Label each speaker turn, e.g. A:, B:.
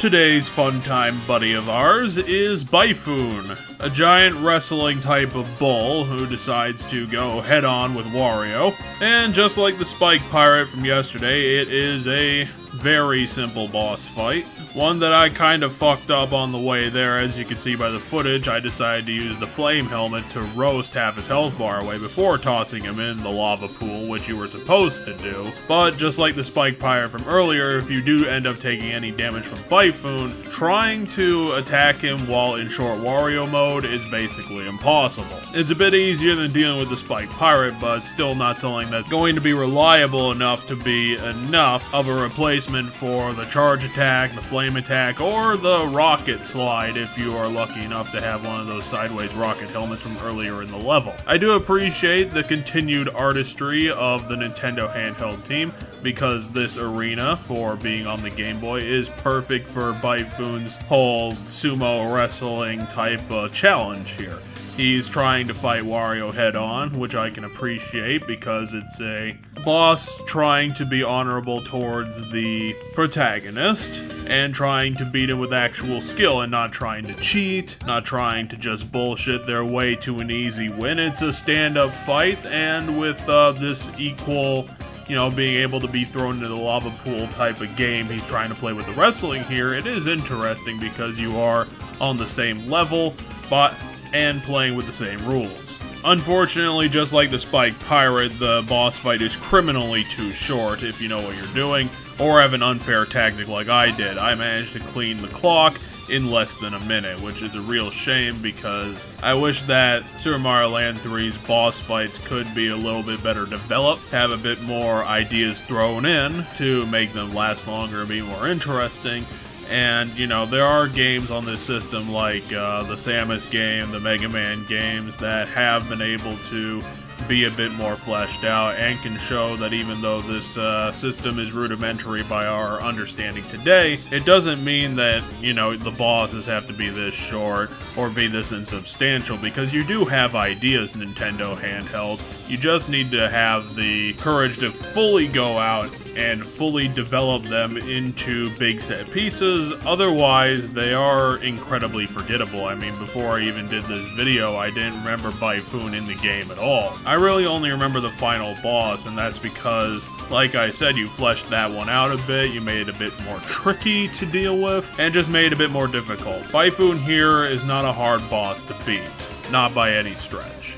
A: today's fun time buddy of ours is Bifun, a giant wrestling type of bull who decides to go head-on with Wario. And just like the Spike Pirate from yesterday, it is a very simple boss fight. One that I kind of fucked up on the way there. As you can see by the footage, I decided to use the flame helmet to roast half his health bar away before tossing him in the lava pool, which you were supposed to do. But just like the Spike Pirate from earlier, if you do end up taking any damage from Bifun, trying to attack him while in short Wario mode is basically impossible. It's a bit easier than dealing with the Spike Pirate, but still not something that's going to be reliable enough to be enough of a replacement for the charge attack, the flame attack, or the rocket slide if you are lucky enough to have one of those sideways rocket helmets from earlier in the level. I do appreciate the continued artistry of the Nintendo handheld team, because this arena, for being on the Game Boy, is perfect for Bifun's whole sumo wrestling type challenge here. He's trying to fight Wario head-on, which I can appreciate because it's a boss trying to be honorable towards the protagonist and trying to beat him with actual skill and not trying to cheat, not trying to just bullshit their way to an easy win. It's a stand-up fight, and with this equal, being able to be thrown into the lava pool type of game he's trying to play with the wrestling here, it is interesting because you are on the same level, and playing with the same rules. Unfortunately, just like the Spike Pirate, the boss fight is criminally too short if you know what you're doing, or have an unfair tactic like I did. I managed to clean the clock in less than a minute, which is a real shame because I wish that Super Mario Land 3's boss fights could be a little bit better developed, have a bit more ideas thrown in to make them last longer and be more interesting. And, there are games on this system like the Samus game, the Mega Man games that have been able to be a bit more fleshed out and can show that even though this system is rudimentary by our understanding today, it doesn't mean that, the bosses have to be this short or be this insubstantial, because you do have ideas, Nintendo handheld. You just need to have the courage to fully go out and fully develop them into big set pieces. Otherwise, they are incredibly forgettable. I mean, before I even did this video, I didn't remember Bifun in the game at all. I really only remember the final boss, and that's because, like I said, you fleshed that one out a bit, you made it a bit more tricky to deal with, and just made it a bit more difficult. Bifun here is not a hard boss to beat, not by any stretch.